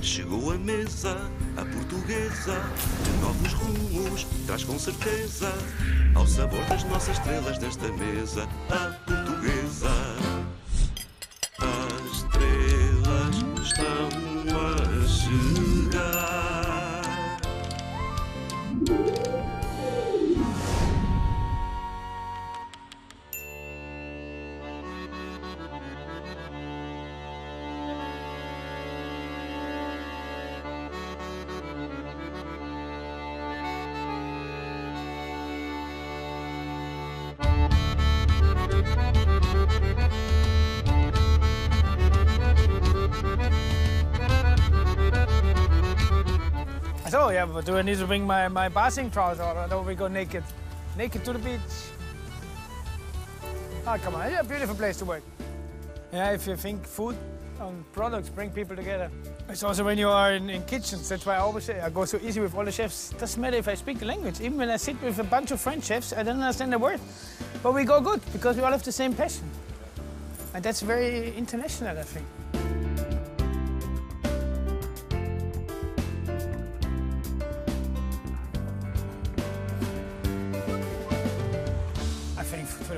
Chegou a mesa, a portuguesa, de novos rumos, traz com certeza, ao sabor das nossas estrelas desta mesa, a portuguesa. As estrelas estão a chegar. So, yeah, but do I need to bring my bathing trousers or don't we go naked? Naked to the beach? Oh, come on, it's a beautiful place to work. Yeah, if you think food and products bring people together. It's also when you are in kitchens, that's why I always say I go so easy with all the chefs. Doesn't matter if I speak the language. Even when I sit with a bunch of French chefs, I don't understand a word. But we go good because we all have the same passion. And that's very international, I think.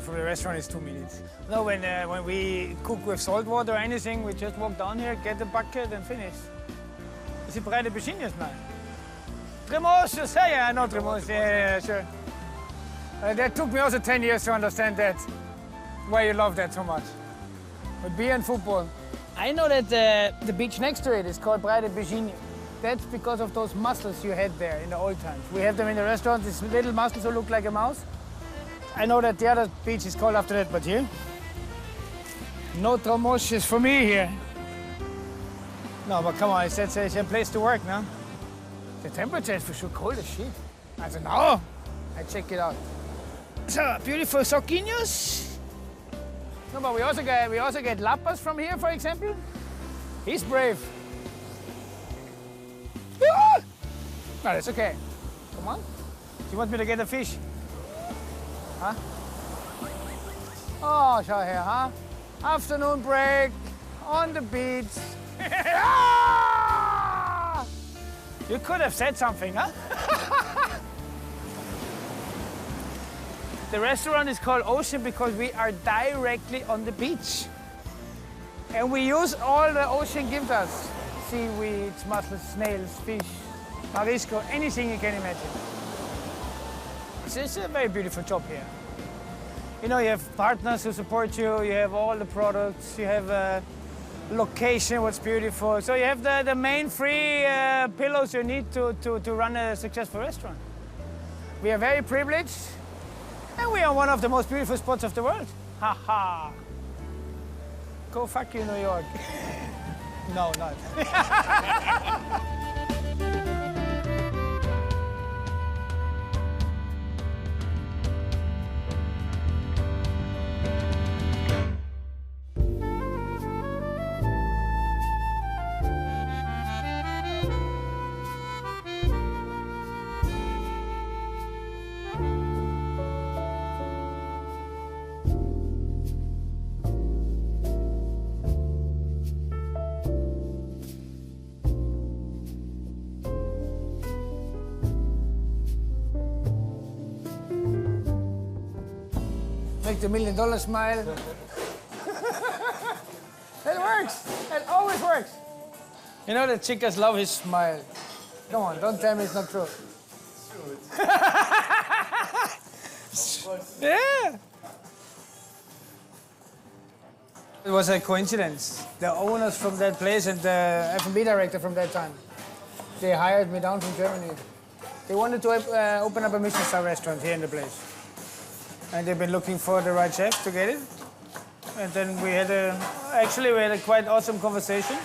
For the restaurant, it's 2 minutes. No, when we cook with salt water or anything, we just walk down here, get the bucket, and finish. Is it 𝓒𝓐𝓝𝓐𝓛 now? 𝓒𝓐𝓝𝓐𝓛, yeah, I know 𝓒𝓐𝓝𝓐𝓛, yeah, sure. That took me also 10 years to understand that, why you love that so much. But beer and football. I know that the beach next to it is called 𝓒𝓐𝓝𝓐𝓛. That's because of those mussels you had there in the old times. We have them in the restaurant, these little mussels who look like a mouse. I know that the other beach is called after that, but here, no Porches for me here. No, but come on, it's a place to work, no? The temperature is for sure cold as shit. I said, no, I check it out. So, beautiful 𝓒𝓐𝓝𝓐𝓛. No, but we also get lapas from here, for example. He's brave. Ah! No, that's okay. Come on. Do you want me to get a fish? Huh? Oh, show here, huh? Afternoon break, on the beach. You could have said something, huh? The restaurant is called Ocean because we are directly on the beach. And we use all the ocean gives us. Seaweeds, mussels, snails, fish, marisco, anything you can imagine. It's a very beautiful job here. You know, you have partners who support you, you have all the products, you have a location, what's beautiful. So you have the main three pillars you need to run a successful restaurant. We are very privileged, and we are one of the most beautiful spots of the world. Ha ha. Go fuck you, New York. No, not. Make the $1 million smile. It works. It always works. You know the chicas love his smile. Come on, don't tell me it's not true. Yeah. It was a coincidence. The owners from that place and the F&B director from that time, they hired me down from Germany. They wanted to open up a Michelin-star restaurant here in the place. And they've been looking for the right chef to get it. And then we had a quite awesome conversation.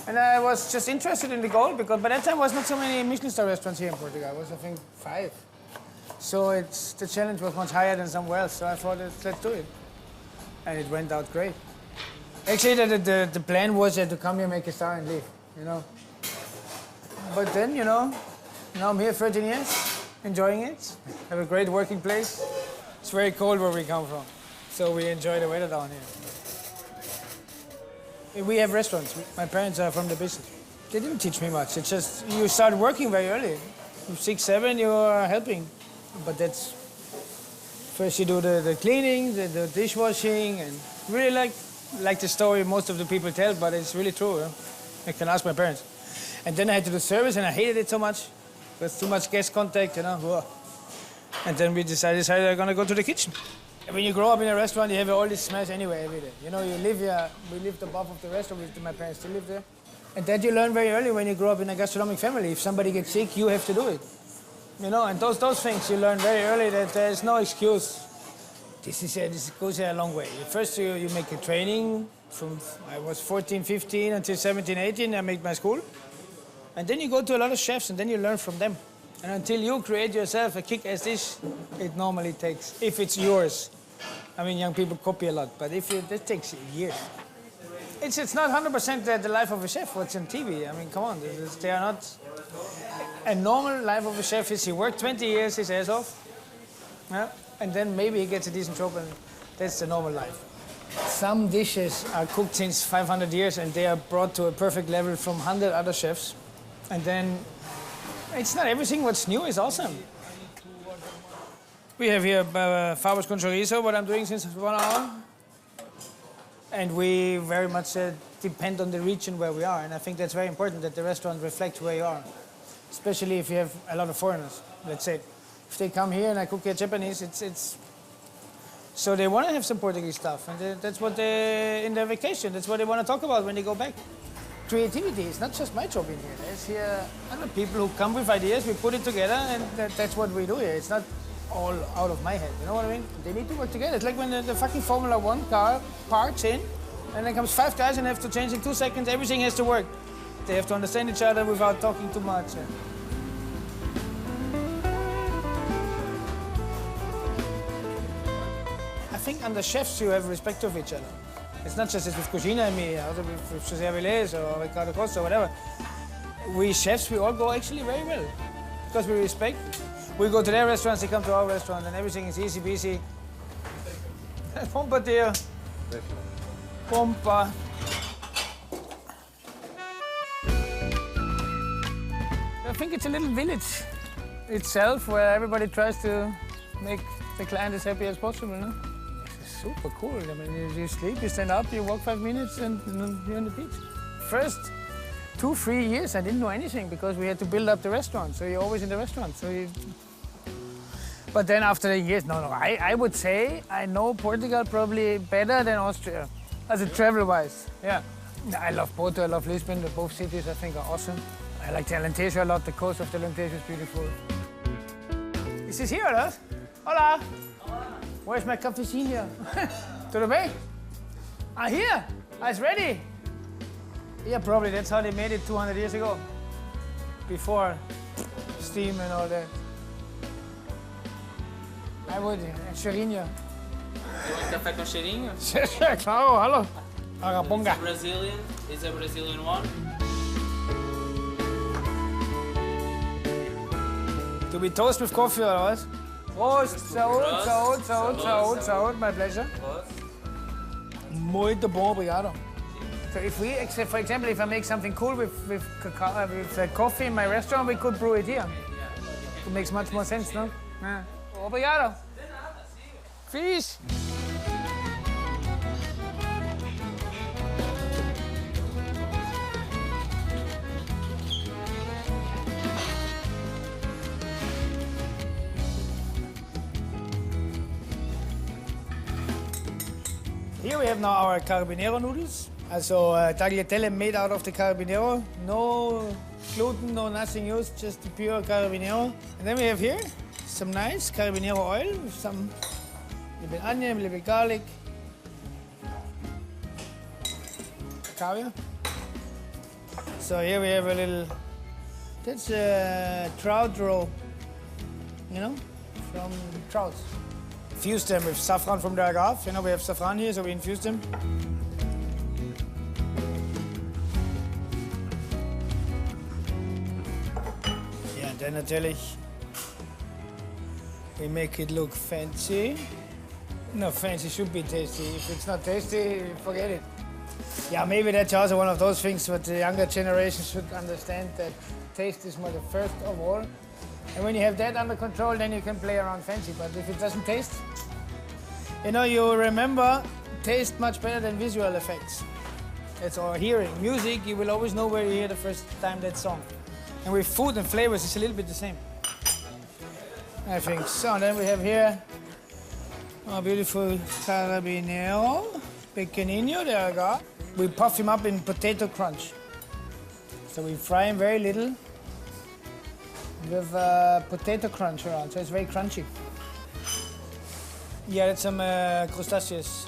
And I was just interested in the goal because by that time there was not so many Michelin-star restaurants here in Portugal. It was, I think, 5. So the challenge was much higher than somewhere else. So I thought, let's do it. And it went out great. Actually, the plan was to come here, make a star and leave, you know. But then, you know, now I'm here 13 years, enjoying it. Have a great working place. It's very cold where we come from, so we enjoy the weather down here. We have restaurants. My parents are from the business. They didn't teach me much. It's just you start working very early. 6, 7, you are helping. But that's first you do the cleaning, the dishwashing, and really like the story most of the people tell, but it's really true. I can ask my parents. And then I had to do service, and I hated it so much. There's too much guest contact, you know. And then we decided I'm gonna go to the kitchen. And when you grow up in a restaurant, you have all this smash anyway every day. You know, you live here. We lived above of the restaurant. My parents still live there. And that you learn very early when you grow up in a gastronomic family. If somebody gets sick, you have to do it. You know, and those things you learn very early that there's no excuse. This goes a long way. First, you make a training from I was 14, 15 until 17, 18. I made my school. And then you go to a lot of chefs, and then you learn from them. And until you create yourself a kick-ass dish, it normally takes, if it's yours. I mean, young people copy a lot, but that takes years. It's not 100% the life of a chef, what's on TV. I mean, come on, they are not... A normal life of a chef is he worked 20 years his ass off, yeah? And then maybe he gets a decent job, and that's the normal life. Some dishes are cooked since 500 years, and they are brought to a perfect level from 100 other chefs. And then it's not everything what's new is awesome. We have here 𝓒𝓐𝓝𝓐𝓛 chorizo, what I'm doing since 1 hour. And we very much depend on the region where we are. And I think that's very important that the restaurant reflects where you are. Especially if you have a lot of foreigners, let's say. If they come here and I cook here Japanese, it's... So they want to have some Portuguese stuff. And that's what they, in their vacation, that's what they want to talk about when they go back. Creativity is not just my job in here. There's here other people who come with ideas, we put it together, and that's what we do here. It's not all out of my head, you know what I mean? They need to work together. It's like when the fucking Formula 1 car parks in, and then comes 5 guys and have to change in 2 seconds, everything has to work. They have to understand each other without talking too much. I think under chefs you have respect of each other. It's not just with Cucina and me, also with José Avilés or Ricardo Costa or whatever. We chefs, we all go actually very well. Because we respect. We go to their restaurants, they come to our restaurant, and everything is easy peasy. Pompa, dear. Pompa. I think it's a little village itself where everybody tries to make the client as happy as possible, no? It's super cool. I mean, you sleep, you stand up, you walk 5 minutes, and you're on the beach. First 2, 3 years, I didn't know anything because we had to build up the restaurant, so you're always in the restaurant. But then after the years, no, I would say I know Portugal probably better than Austria, as a travel-wise, yeah. I love Porto, I love Lisbon, both cities I think are awesome. I like the Alentejo a lot, the coast of the Alentejo is beautiful. Is this here, or? Hola! Hola! Where's my cafezinho? Tudo bem? Ah, here! It's ready! Yeah, probably that's how they made it 200 years ago. Before steam and all that. I would, cheirinho. You want café com cheirinho? Claro, hello. Araponga. Brazilian? Is a Brazilian one? To be toast with coffee or what? Prost, saúde, my pleasure. Muito bom, obrigado. So if we, for example, if I make something cool with coffee in my restaurant, we could brew it here. It makes much more sense, no? Yeah. Obrigado. Fish. Here we have now our carabinero noodles. Also tagliatelle made out of the carabinero. No gluten, no nothing used, just the pure carabinero. And then we have here some nice carabinero oil with some little bit onion, a little bit garlic. Caviar. So here we have a little, that's a trout roll, you know, from trouts. Infuse them with saffron from the agave. You know, we have saffron here, so we infuse them. Yeah, and then natürlich we make it look fancy. No, fancy should be tasty. If it's not tasty, forget it. Yeah, maybe that's also one of those things that the younger generation should understand, that taste is more the first of all. And when you have that under control, then you can play around fancy. But if it doesn't taste, you know, you remember taste much better than visual effects. It's all hearing. Music, you will always know where you hear the first time that song. And with food and flavors, it's a little bit the same. I think so. And then we have here our beautiful carabinero, pequeño, there we go. We puff him up in potato crunch. So we fry him very little with potato crunch around, so it's very crunchy. Yeah, that's some crustaceous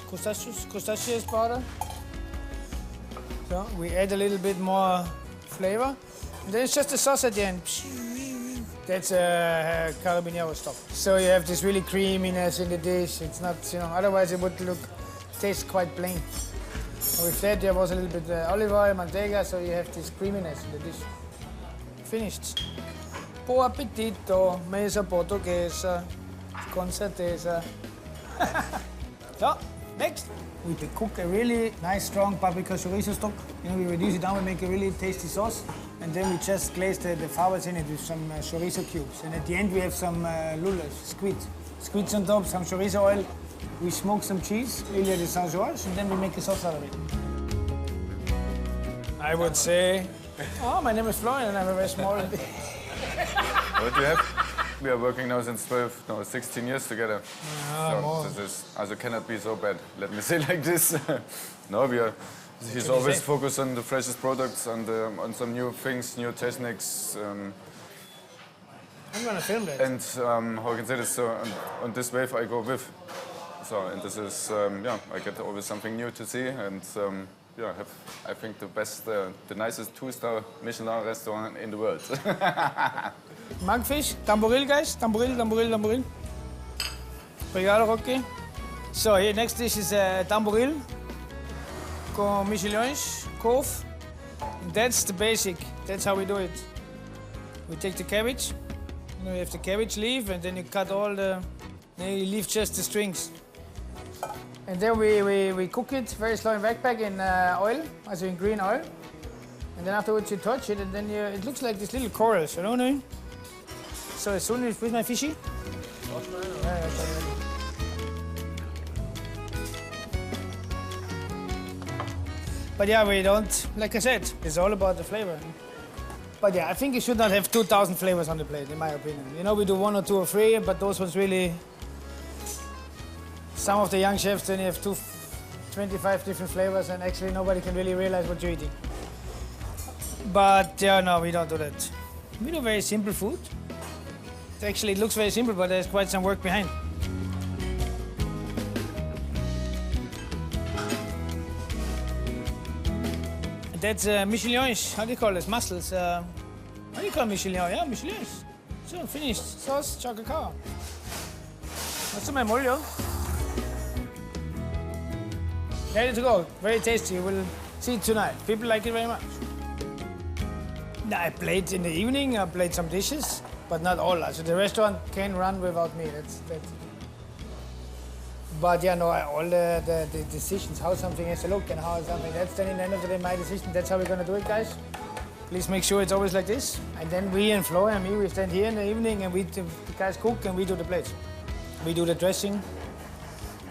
powder. So we add a little bit more flavor. And then it's just the sauce at the end. That's carabinero stuff. So you have this really creaminess in the dish. It's not, you know, otherwise it would taste quite plain. And with that, there was a little bit olive oil, manteca, so you have this creaminess in the dish. Finished. Buon appetito, Mesa Portuguesa, con certeza. So, next, we cook a really nice, strong paprika chorizo stock. You know, we reduce it down, we make a really tasty sauce, and then we just glaze the flavors in it with some chorizo cubes. And at the end, we have some lulas, squid on top, some chorizo oil. We smoke some cheese, Ilha de São Jorge, and then we make a sauce out of it. I would say, oh, my name is Florian, and I'm a very small. What do you have? We are working now since 16 years together. So this is, also cannot be so bad. Let me say like this. No, he's always focused on the freshest products, on some new things, new techniques. I'm gonna film that. And how I can say this, so on this wave I go with. So, and this is, yeah, I get always something new to see, and yeah, have, I think, the best, the nicest 2-star Michelin restaurant in the world. Monkfish, tamboril, guys. Tamboril. Obrigado, Rocky. So here, next dish is tamboril com mexilhões, couve. That's the basic. That's how we do it. We take the cabbage. You know, you have the cabbage leaf, and then you cut all the. Then you leave just the strings. And then we cook it very slow in wokpak in oil, also in green oil. And then afterwards you touch it, and then it looks like these little corals, you know? So as soon as with my fishy. But yeah, we don't, like I said, it's all about the flavor. But yeah, I think you should not have 2,000 flavors on the plate, in my opinion. You know, we do 1 or 2 or 3, but those ones really. Some of the young chefs, then you have 25 different flavors, and actually nobody can really realize what you're eating. But yeah, no, we don't do that. We do very simple food. Actually, it looks very simple, but there's quite some work behind. That's mexilhões. How do you call this? Mussels. How do you call mexilhão? Yeah, mexilhões. So, finished. Sauce, 𝓒𝓐𝓐𝓏. That's my molho. Ready to go. Very tasty. You will see it tonight. People like it very much. I played in the evening. I played some dishes, but not all. So the restaurant can run without me. That's. But yeah, no, all the decisions, how something has to look and how something, that's then in the end of the day my decision. That's how we're gonna do it, guys. Please make sure it's always like this. And then we and Flo and me, we stand here in the evening and the guys cook and we do the plates. We do the dressing.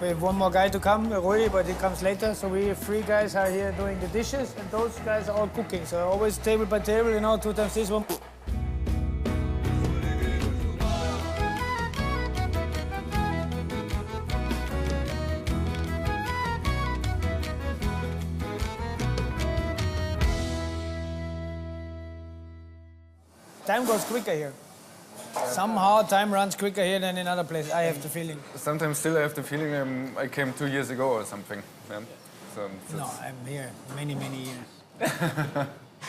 We have one more guy to come, Rui, but he comes later. So we 3 guys are here doing the dishes, and those guys are all cooking. So always table by table, you know, 2 times this one. Time goes quicker here. Somehow time runs quicker here than in other places. I have the feeling. Sometimes still I have the feeling I came 2 years ago or something. Yeah. So no, I'm here many years.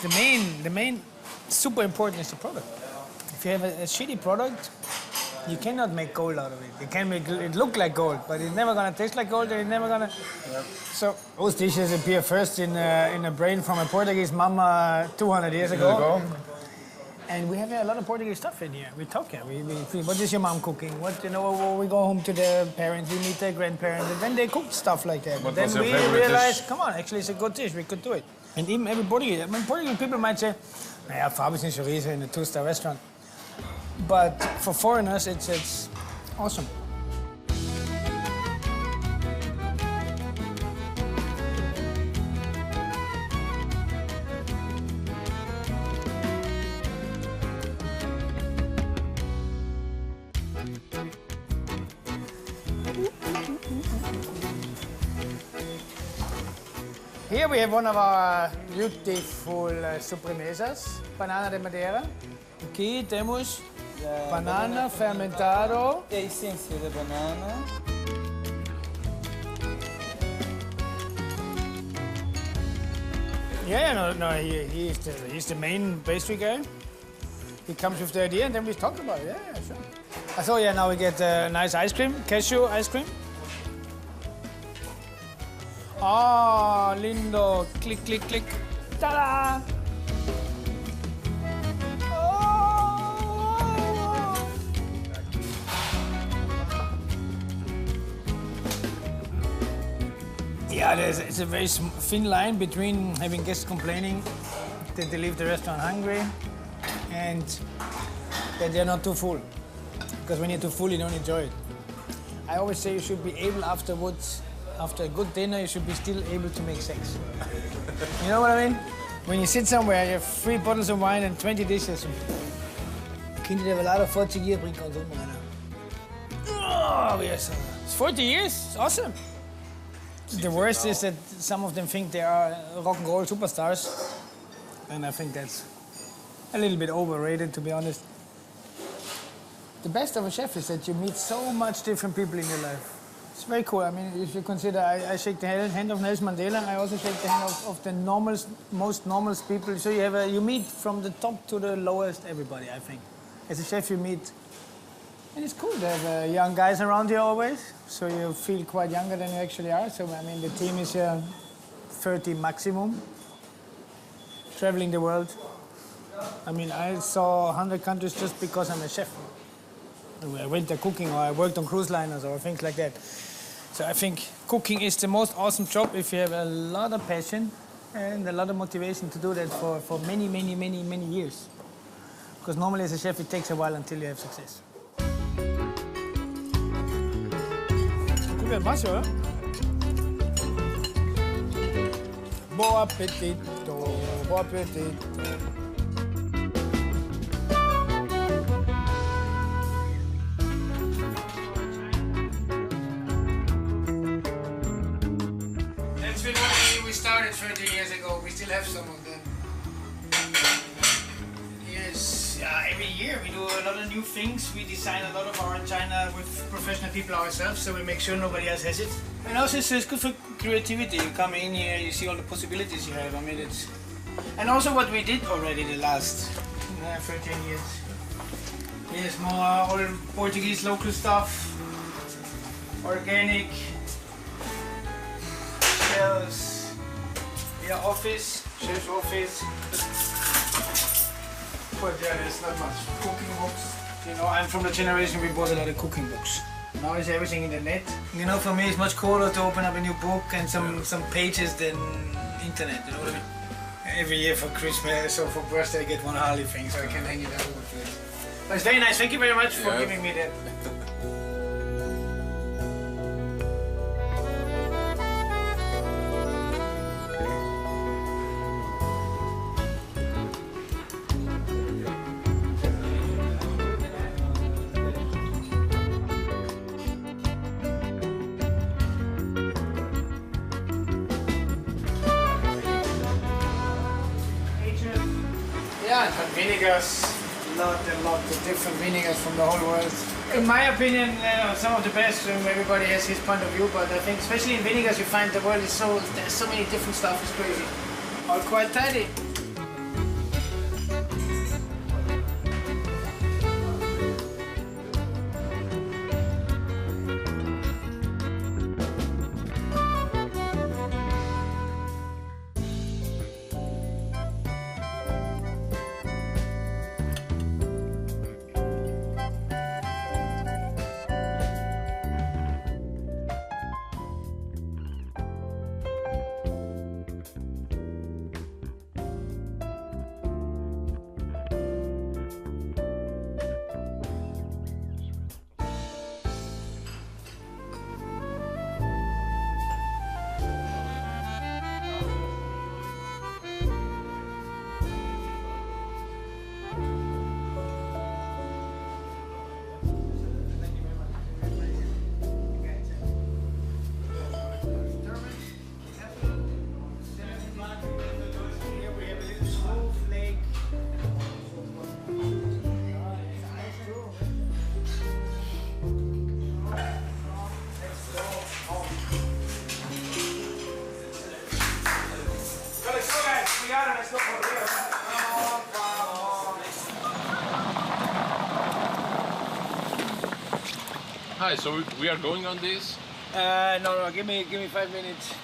the main super important is the product. If you have a shitty product, you cannot make gold out of it. You can make it look like gold, but it's never gonna taste like gold, and it's never gonna. Yeah. So those dishes appear first in a brain from a Portuguese mama 200 years ago. And we have a lot of Portuguese stuff in here. We talk here. What is your mom cooking? What, you know, we go home to their parents, we meet their grandparents, and then they cook stuff like that. What then was your we favorite realize, dish? come on, actually it's a good dish, we could do it. And even every Portuguese, I mean, Portuguese people might say, yeah, Fabio's in chorizo in a 2-star restaurant. But for foreigners, it's awesome. Here we have one of our beautiful sobremesas, banana de madeira. Aqui temos banana fermentado. E a essência da banana. Yeah, no, he's the main pastry guy. He comes with the idea and then we talk about it. Yeah, sure. So yeah, now we get nice ice cream, cashew ice cream. Ah, lindo. Click, click, click. Ta-da! Oh. Yeah, it's a very thin line between having guests complaining that they leave the restaurant hungry and that they're not too full. Because when you're too full, you don't enjoy it. I always say you should be able afterwards, after a good dinner, you should be still able to make sex. You know what I mean? When you sit somewhere, you have 3 bottles of wine and 20 dishes. Kinderen hebben later 40 years bring ons om. Oh, yes. It's 40 years. It's awesome. The worst is that some of them think they are rock and roll superstars. And I think that's a little bit overrated, to be honest. The best of a chef is that you meet so much different people in your life. It's very cool. I mean, if you consider, I shake the hand of Nelson Mandela. I also shake the hand of the most normal people. So you meet from the top to the lowest everybody, I think. As a chef, you meet, and it's cool to have young guys around you always. So you feel quite younger than you actually are. So I mean, the team is 30 maximum, traveling the world. I mean, I saw 100 countries just because I'm a chef. I went there cooking, or I worked on cruise liners, or things like that. So I think cooking is the most awesome job if you have a lot of passion and a lot of motivation to do that for many, many, many, many years. Because normally as a chef, it takes a while until you have success. Good macio, eh? Buon appetito, buon appetito. We started 30 years ago. We still have some of them. Yes, every year we do a lot of new things. We design a lot of our china with professional people ourselves, so we make sure nobody else has it. And also it's good for creativity. You come in here, you see all the possibilities you have. I mean, it's... And also what we did already the last 13 years. Yes, more all Portuguese local stuff, organic, shells. Yeah, office, chef's office. But yeah, there's not much. Cooking books. You know, I'm from the generation we bought a lot of cooking books. Now it's everything in the net. You know, for me it's much cooler to open up a new book and some pages than internet, you know what I mean? Every year for Christmas or for birthday I get one Harley thing, so I can hang it out with it. But it's very nice, thank you very much for giving me that. Yeah, and vinegars, a lot of different vinegars from the whole world. In my opinion, some of the best, everybody has his point of view, but I think especially in vinegars you find the world is there's so many different stuff, it's crazy. All quite tidy. Hi, so we are going on this? No, give me 5 minutes.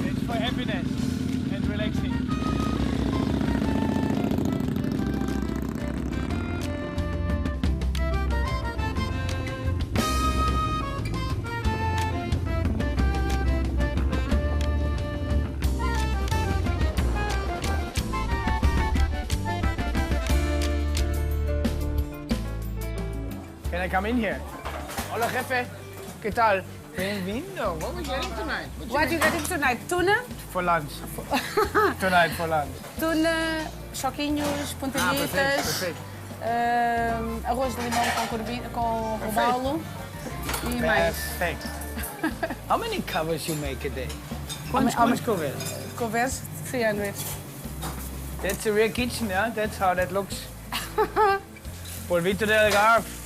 It's for happiness and relaxing. Can I come in here? Hola, jefe. ¿Qué tal? Bienvenido. What are we getting tonight? What are you getting tonight? Tuna? For lunch. Tonight for lunch. Tuna, choquinhos, pontaditas, perfeito. arroz de limão com robalo e mais. Perfect. How many covers you make a day? Quantos covers? Covers, 300. That's a real kitchen, yeah? That's how that looks. Polvito del Algarve.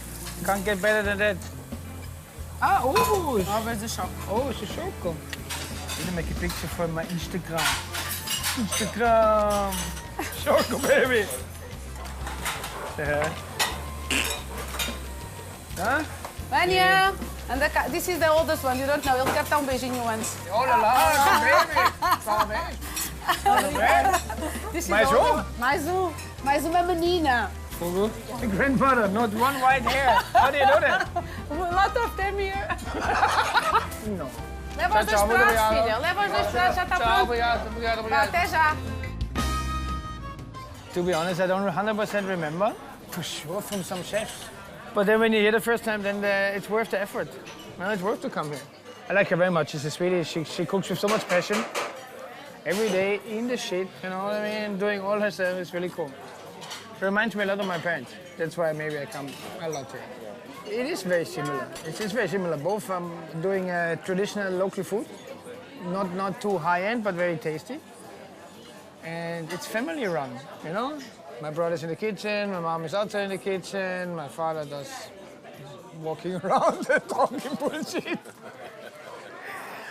Can't get better than that. Ah, oh! Overs de choco. Oh, it's a choco. I'm gonna make a picture for my Instagram. Instagram! Choco, baby! Huh? Vânia, anda cá. This is the oldest one, you don't know. Ele quer dar beijinho antes. Oh la la, baby! Parabéns! This is Mais the um? oldest. Mais uma menina. The grandmother, not one white hair. How do you know that? A lot of them here. No. Leva os dois Tchau, muito pratos, obrigado. filha. Leva os dois pratos, já está Tchau, pronto. obrigado. Tá, até já. To be honest, I don't 100% remember. For sure, from some chefs. But then when you're here the first time, then it's worth the effort. Well, it's worth to come here. I like her very much. She's a sweetie. She cooks with so much passion. Every day in the shit, you know what I mean? Doing all herself is really cool. It reminds me a lot of my parents. That's why maybe I come a lot here. It is very similar. It's very similar. Both doing traditional local food, not too high-end, but very tasty. And it's family run, you know? My brother's in the kitchen, my mom is outside in the kitchen, my father does walking around and talking bullshit.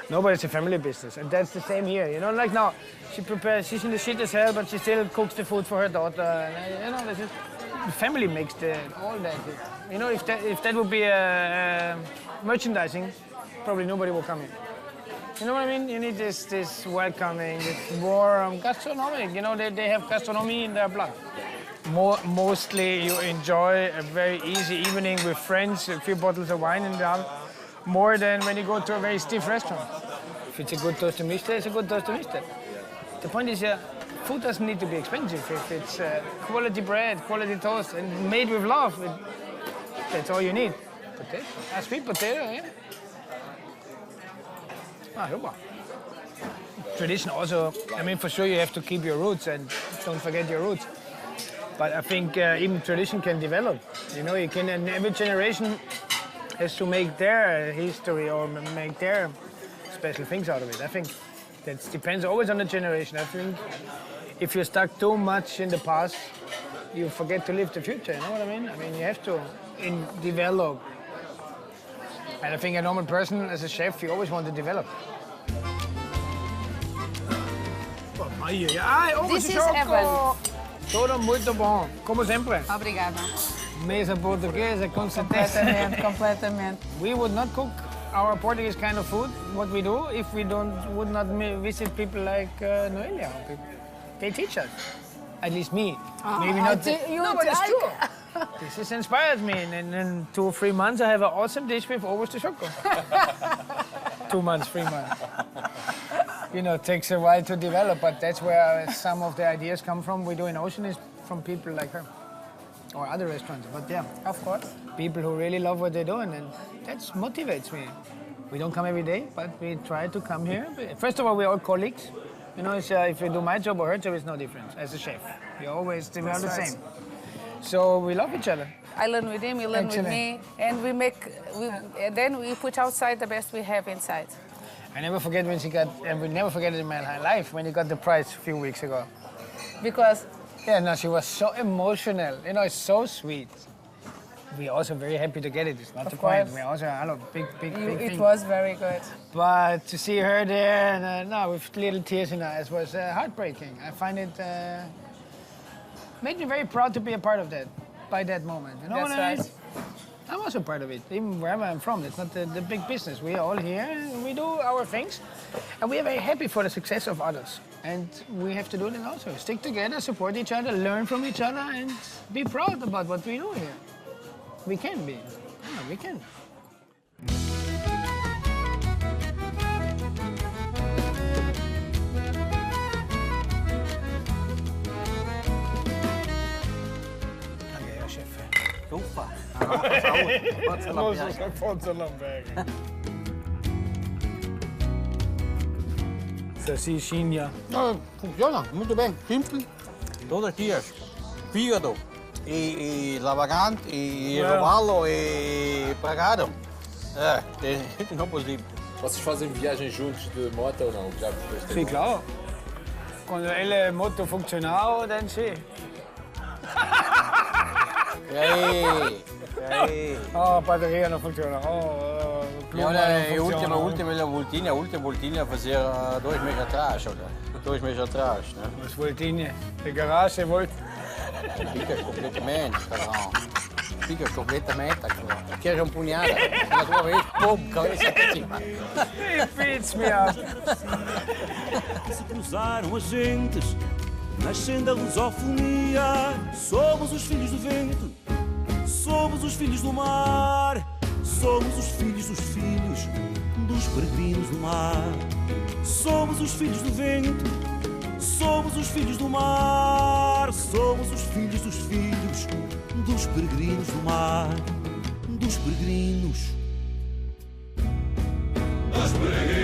No, but it's a family business, and that's the same here. You know, like now, she's in the shit as hell, but she still cooks the food for her daughter. And, you know, the family makes all that. You know, if that would be merchandising, probably nobody will come in. You know what I mean? You need this welcoming, this warm gastronomic. You know, they have gastronomy in their blood. Mostly you enjoy a very easy evening with friends, a few bottles of wine in the house, more than when you go to a very stiff restaurant. If it's a good toast of mister, it's a good toast of mister. The point is, food doesn't need to be expensive. If it's quality bread, quality toast, and made with love, that's all you need. Potato, a sweet potato, yeah. Ah, super. Tradition also, I mean, for sure you have to keep your roots and don't forget your roots. But I think even tradition can develop. You know, you can, and every generation has to make their history or make their special things out of it. I think that depends always on the generation. I think if you're stuck too much in the past, you forget to live the future, you know what I mean? I mean, you have to develop. And I think a normal person, as a chef, you always want to develop. This is heaven. Tudo muito bom, como sempre. Obrigada. Mesa Portuguesa, com certeza. Completamente. We would not cook our Portuguese kind of food, what we do, if we would not visit people like Noelia. They teach us, at least me. Maybe not. No, but it's true. This has inspired me. And in 2 or 3 months, I have an awesome dish with ovos de choco. 2 months, 3 months. You know, it takes a while to develop, but that's where some of the ideas come from. We do in Ocean is from people like her, or other restaurants. But yeah, Of course. people who really love what they're doing, and that motivates me. We don't come every day, but we try to come here. First of all, we're all colleagues. You know, it's, if you do my job or her job, it's no difference as a chef. We are the same. So we love each other. I learn with him, he learns with me, and then we put outside the best we have inside. I never forget when she got, and we never forget it in my life, when he got the prize a few weeks ago. Because Yeah, no, she was so emotional. You know, it's so sweet. we're also very happy to get it. It's not Of the point. course. We're also a big It thing. was very good. But to see her there, and no, with little tears in her eyes, was heartbreaking. I find it made me very proud to be a part of that by that moment. You know That's what I mean? right. I'm also part of it, even wherever I'm from. It's not the big business. We are all here, and we do our things, and we are very happy for the success of others. And we have to do that also. Stick together, support each other, learn from each other, and be proud about what we do here. We can be. Yeah, we can. Okay, chef. Ufa. Salsichinha. Funciona muito bem, simples. Todos os dias. Fígado, e lavagante, e robalo, e pregado. Não é possível. Vocês fazem viagens juntos de moto ou não? Já depois Sim, claro. Quando ele é moto funcional, dann sim. E aí? Oh, a bateria não funciona. Oh, E olha, a última voltinha a fazer 2 meses atrás, olha. 2 meses atrás, né? Mas voltinha. De garagem, volta. Ficas completamente, Carlão. Ficas completamente, Carlão. Queres um punhada? Na tua vez, pum, cabeça para cima. It beats me up. Se cruzaram as gentes, nascendo a lusofonia. Somos os filhos do vento, somos os filhos do mar. Somos os filhos dos peregrinos do mar. Somos os filhos do vento, somos os filhos do mar. Somos os filhos dos peregrinos do mar. Dos peregrinos. Dos peregrinos.